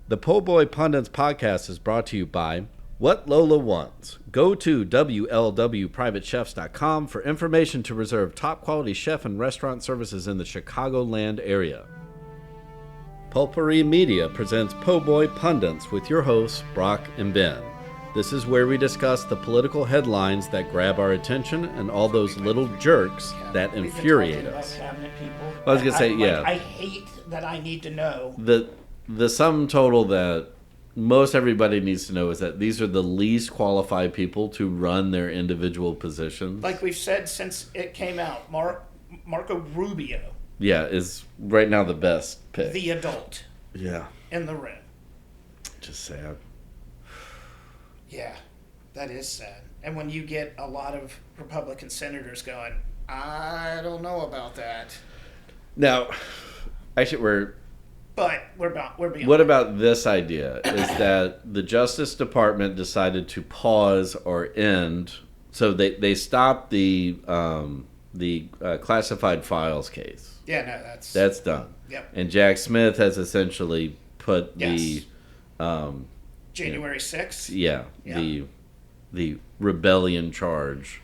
The Po' Boy Pundits podcast is brought to you by What Lola Wants. Go to WLWPrivateChefs.com for information to reserve top quality chef and restaurant services in the Chicagoland area. Pulpery Media presents Po' Boy Pundits with your hosts, Brock and Ben. This is where we discuss the political headlines that grab our attention and all those little jerks that infuriate us. I was going to say, yeah. I hate that I need to know. The sum total that most everybody needs to know is that these are the least qualified people to run their individual positions. Like we've said since it came out, Marco Rubio. Yeah, is right now the best pick. The adult. Yeah. In the room. Just sad. Yeah, that is sad. And when you get a lot of Republican senators going, I don't know about that. Now, actually, But we're beyond. What about this idea? Is that the Justice Department decided to pause or end, so they stopped the classified files case. Yeah, no, that's done. Yep. And Jack Smith has essentially put January 6th. Yeah. The rebellion charge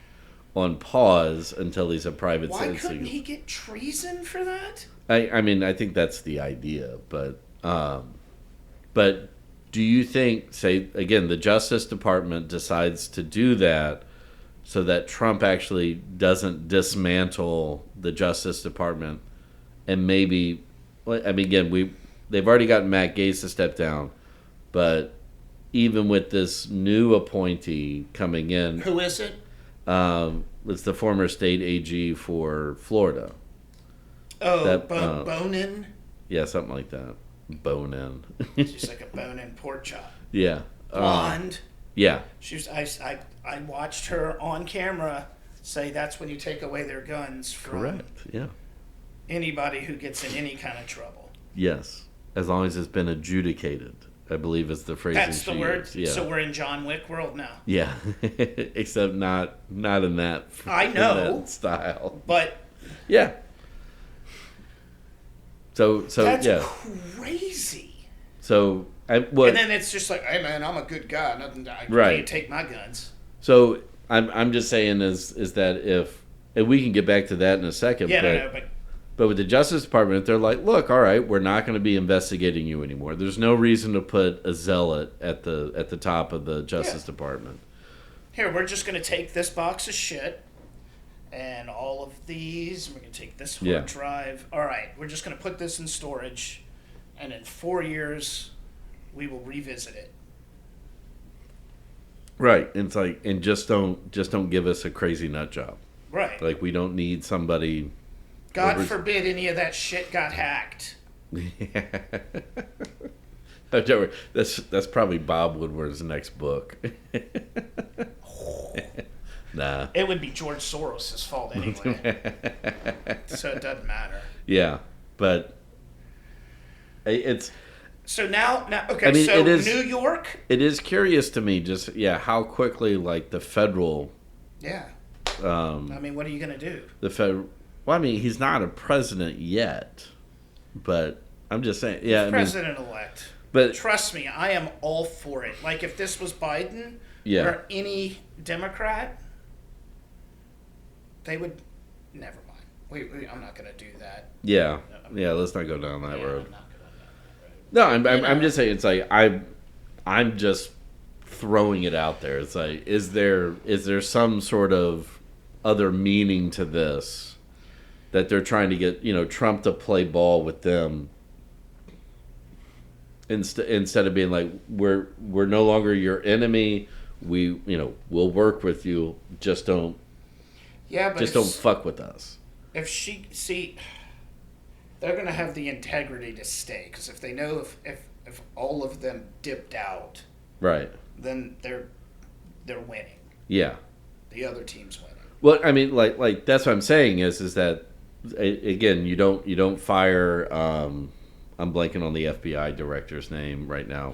on pause until he's a private citizen. Why couldn't he get treason for that? I mean, I think that's the idea, but do you think, say, again, the Justice Department decides to do that so that Trump actually doesn't dismantle the Justice Department and maybe, I mean, again, they've already gotten Matt Gaetz to step down, but even with this new appointee coming in. Who is it? It's the former state AG for Florida. Oh, bone-in? Yeah, something like that. Bone-in. She's like a bone-in pork chop. Yeah. Blonde. Yeah. She was. I watched her on camera say that's when you take away their guns from Correct. Yeah. anybody who gets in any kind of trouble. Yes. As long as it's been adjudicated, I believe is the phrase. That's the word. Yeah. So we're in John Wick world now. Yeah. Except not in that. I know. In that style. But. Yeah. So that's yeah. crazy. So and then it's just like, hey man, I'm a good guy. Nothing. I can't take my guns. So I'm just saying is that and we can get back to that in a second. Yeah, but with the Justice Department, if they're like, look, all right, we're not going to be investigating you anymore. There's no reason to put a zealot at the top of the Justice Department. Here, we're just going to take this box of shit. And all of these, we're going to take this hard drive. All right, we're just going to put this in storage. And in 4 years, we will revisit it. Right. And it's like, and just don't give us a crazy nut job. Right. Like, we don't need somebody. God forbid any of that shit got hacked. Yeah. That's probably Bob Woodward's next book. Nah. It would be George Soros' fault anyway. So it doesn't matter. Yeah, but it's... So now okay, I mean, so New York? It is curious to me just, how quickly, like, the federal... Yeah. I mean, what are you going to do? Well, I mean, he's not a president yet, but I'm just saying... Yeah, president-elect. But trust me, I am all for it. Like, if this was Biden or any Democrat... They would, never mind. I'm not going to do that. Yeah, let's not go down that road. I'm not going down that road. No, I'm just saying. It's like I'm just throwing it out there. It's like, is there some sort of other meaning to this that they're trying to get Trump to play ball with them instead of being like, we're no longer your enemy. We'll work with you. Just don't. Yeah, but just don't fuck with us. If they're going to have the integrity to stay, because if they know if all of them dipped out, right, then they're winning. Yeah, the other team's winning. Well, I mean, like that's what I'm saying is that again, you don't fire. I'm blanking on the FBI director's name right now.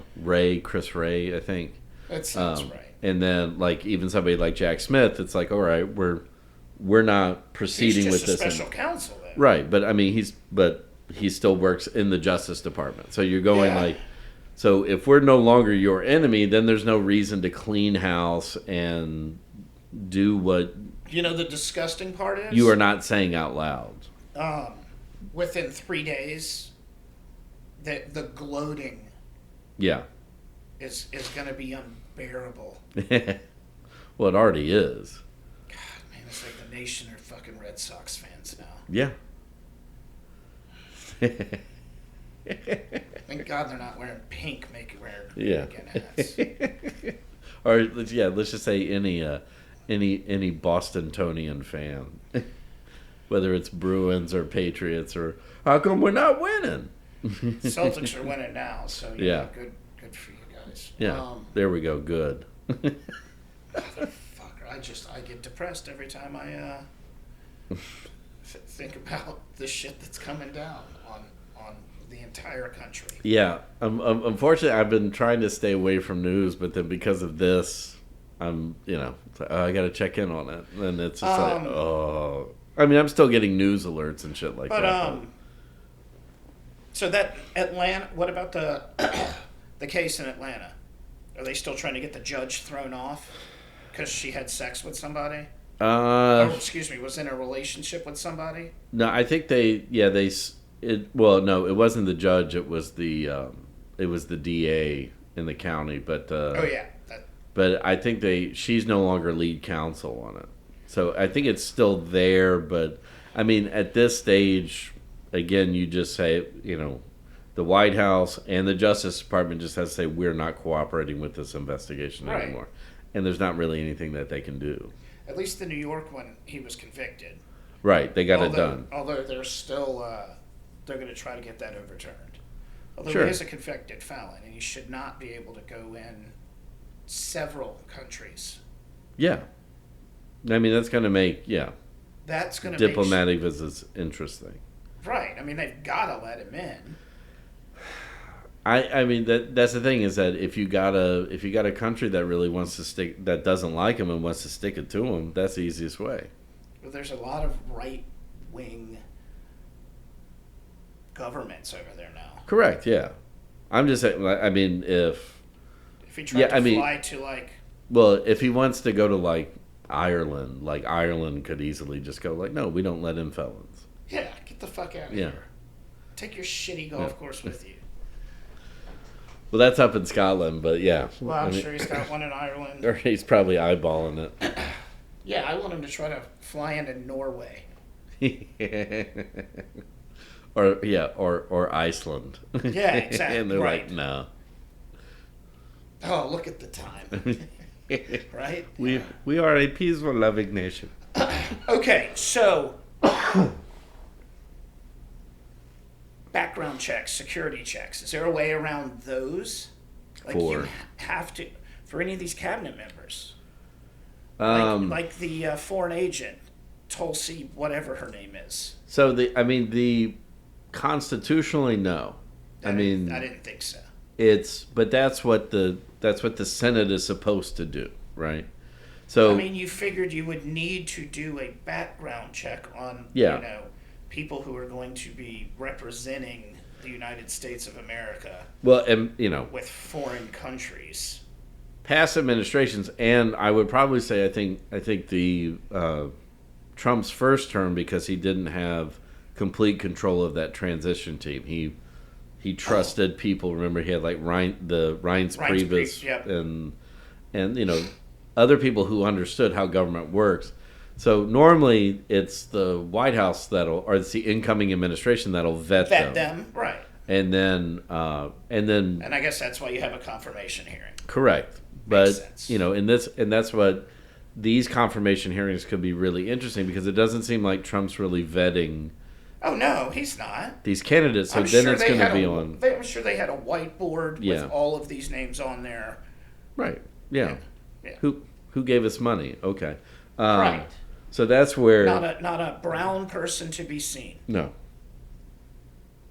Chris Wray, I think. That sounds right. And then, like, even somebody like Jack Smith, it's like, all right, we're not proceeding with this. He's just a special counsel, then. Right, but I mean, he still works in the Justice Department. So you're going So if we're no longer your enemy, then there's no reason to clean house and do what You know the disgusting part is you are not saying out loud. Within 3 days, the gloating Yeah. is going to be unbearable. Well, it already is. God, man, it's like the nation are fucking Red Sox fans now. Yeah. Thank God they're not wearing pink, wearing Yeah. pink hats. Or let's just say any Bostonian fan, whether it's Bruins or Patriots or how come we're not winning? Celtics are winning now, so yeah, good for you guys. Yeah, there we go. Good. Motherfucker, I get depressed every time I think about the shit that's coming down on the entire country. Yeah, unfortunately, I've been trying to stay away from news, but then because of this, I'm I got to check in on it, and it's just like, oh, I mean, I'm still getting news alerts and shit like that. But so that Atlanta, what about the the case in Atlanta? Are they still trying to get the judge thrown off because she had sex with somebody? Was in a relationship with somebody? No, I think no, it wasn't the judge. It was the DA in the county. But but I think she's no longer lead counsel on it. So I think it's still there. But I mean, at this stage, again, you just say, the White House and the Justice Department just has to say we're not cooperating with this investigation anymore, and there's not really anything that they can do. At least in New York, when he was convicted, right? They got it done. Although they're still they're going to try to get that overturned. Although Sure. he is a convicted felon, and he should not be able to go in several countries. Yeah, I mean that's going to make that's going to diplomatic visits interesting. Right. I mean they've got to let him in. I mean that's the thing is that if you got a country that really wants to stick that doesn't like him and wants to stick it to him, that's the easiest way. Well, there's a lot of right wing governments over there now. Correct. Yeah, I'm just saying. I mean, if he tried to fly to if he wants to go to Ireland could easily just go no, we don't let in felons. Yeah, get the fuck out of here. Take your shitty golf course with you. Well, that's up in Scotland, but yeah. Well, I'm sure he's got one in Ireland. Or he's probably eyeballing it. Yeah, I want him to try to fly into Norway. or Iceland. Yeah, exactly. And they're like, no. Oh, look at the time. Right? We are a peaceful, loving nation. Okay, so background checks, security checks. Is there a way around those? You have to for any of these cabinet members. Like the foreign agent, Tulsi, whatever her name is. So the constitutionally no. I didn't think so. But that's what the Senate is supposed to do, right? So you figured you would need to do a background check on people who are going to be representing the United States of America. Well, and with foreign countries. Past administrations, and I would probably say I think the Trump's first term, because he didn't have complete control of that transition team. He trusted people. Remember, he had Reince Priebus and other people who understood how government works. So normally it's the White House or it's the incoming administration that'll vet them, right? And then I guess that's why you have a confirmation hearing. Correct. But that's what these confirmation hearings could be really interesting, because it doesn't seem like Trump's really vetting. Oh no, he's not. These candidates. So then it's going to be on. I'm sure they had a whiteboard with all of these names on there. Right. Yeah. Who gave us money? Okay. Right. So that's where not a brown person to be seen. No.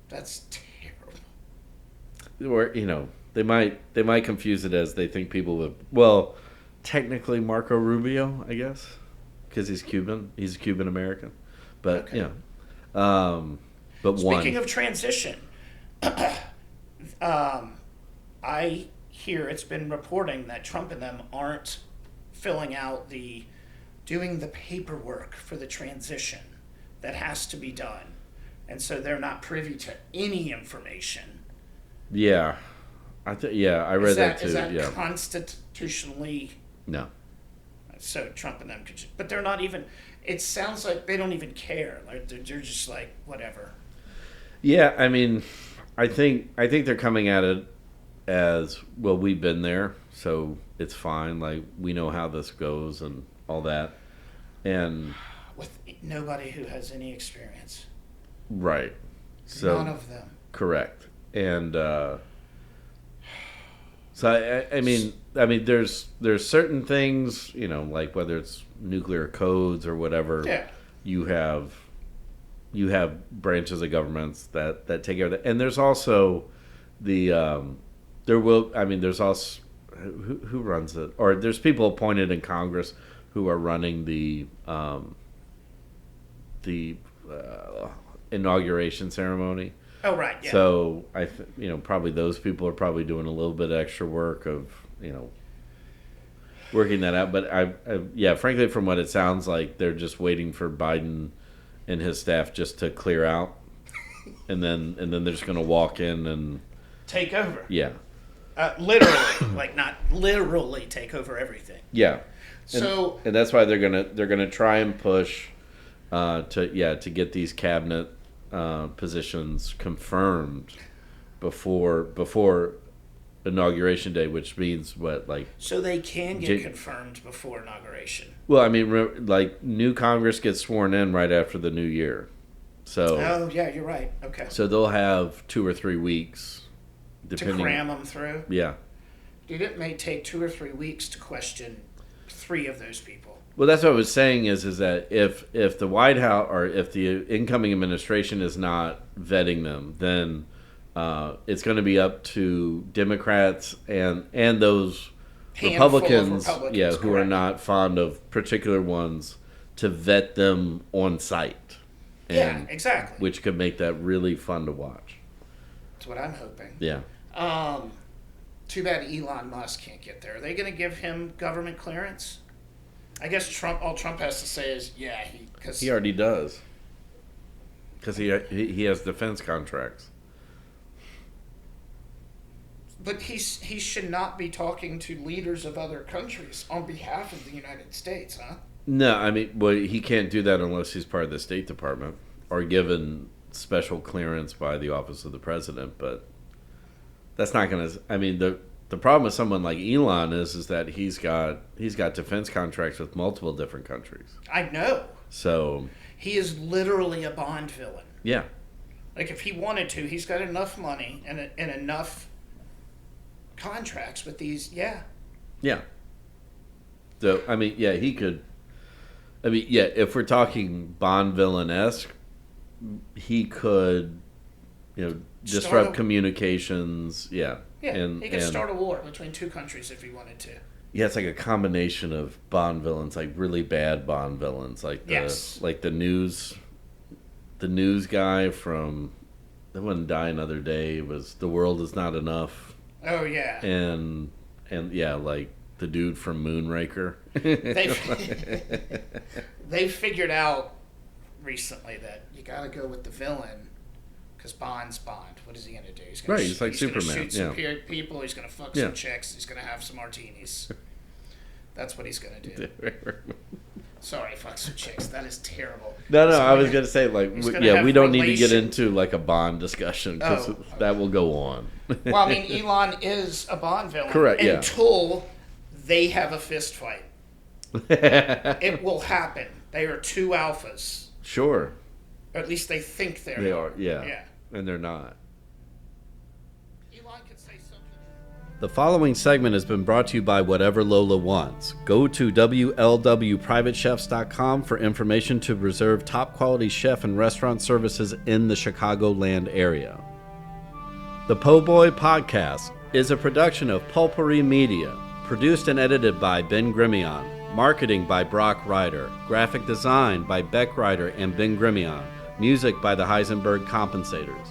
That's terrible. Or they might confuse it as they think people would. Technically Marco Rubio, I guess, because he's Cuban. He's a Cuban American, but but speaking of transition, I hear it's been reporting that Trump and them aren't filling out doing the paperwork for the transition that has to be done. And so they're not privy to any information. Yeah. I read that too. Is that yeah. constitutionally? No. So Trump and them could, but they're not even. It sounds like they don't even care. Like they're just like whatever. Yeah, I mean, I think they're coming at it as well. We've been there, so it's fine. Like we know how this goes and all that, and with nobody who has any experience. Right. So none of them. Correct. And so I mean, there's certain things, like whether it's nuclear codes or whatever. Yeah. You have branches of governments that take care of that, and there's also there's also who runs it, or there's people appointed in Congress who are running the inauguration ceremony. Oh right, yeah. So probably those people are probably doing a little bit of extra work of working that out. But frankly, from what it sounds like, they're just waiting for Biden and his staff just to clear out, and then they're just going to walk in and take over. Yeah. Literally, like not literally take over everything. Yeah. So and that's why they're gonna try and push to get these cabinet positions confirmed before inauguration day, which means what, like, so they can get confirmed before inauguration. Well, I mean, like, new Congress gets sworn in right after the new year, so yeah, you're right. Okay, so they'll have 2 or 3 weeks to cram them through. Yeah, dude, it may take 2 or 3 weeks to question 3 of those people. Well, that's what I was saying is that if the White House or if the incoming administration is not vetting them, then it's going to be up to Democrats and those Republicans, who correct. Are not fond of particular ones, to vet them on site. Yeah, exactly. Which could make that really fun to watch. That's what I'm hoping. Yeah. Too bad Elon Musk can't get there. Are they going to give him government clearance? I guess all Trump has to say is, yeah, because he already does. Because he has defense contracts. But he should not be talking to leaders of other countries on behalf of the United States, huh? No, I mean, well, he can't do that unless he's part of the State Department or given special clearance by the Office of the President. But that's not going to. I mean, the problem with someone like Elon is that he's got defense contracts with multiple different countries. I know. So he is literally a Bond villain. Yeah. Like if he wanted to, he's got enough money and enough contracts with these. Yeah. Yeah. So I mean, yeah, he could. I mean, yeah, if we're talking Bond villain-esque, he could, disrupt communications. Yeah. Yeah, he could start a war between 2 countries if he wanted to. Yeah, it's like a combination of Bond villains, like really bad Bond villains, like the news guy from The One Die Another Day was The World Is Not Enough. Oh yeah. And yeah, like the dude from Moonraker. They figured out recently that you got to go with the villain because Bond's Bond. What is he going to do? He's going he's like Superman. Shoot some people. He's going to fuck some chicks. He's going to have some martinis. That's what he's going to do. Sorry, fuck some chicks. That is terrible. No, I was going to say, like, we don't need to get into like a Bond discussion because that will go on. Well, I mean, Elon is a Bond villain. Correct. Yeah. Until they have a fist fight, it will happen. They are 2 alphas. Sure. Or at least they think they are. Yeah. And they're not. Elon could say something. The following segment has been brought to you by Whatever Lola Wants. Go to WLWPrivateChefs.com for information to reserve top quality chef and restaurant services in the Chicagoland area. The Po' Boy Podcast is a production of Pulpery Media, produced and edited by Ben Grimion, marketing by Brock Ryder, graphic design by Beck Ryder and Ben Grimion, music by the Heisenberg Compensators.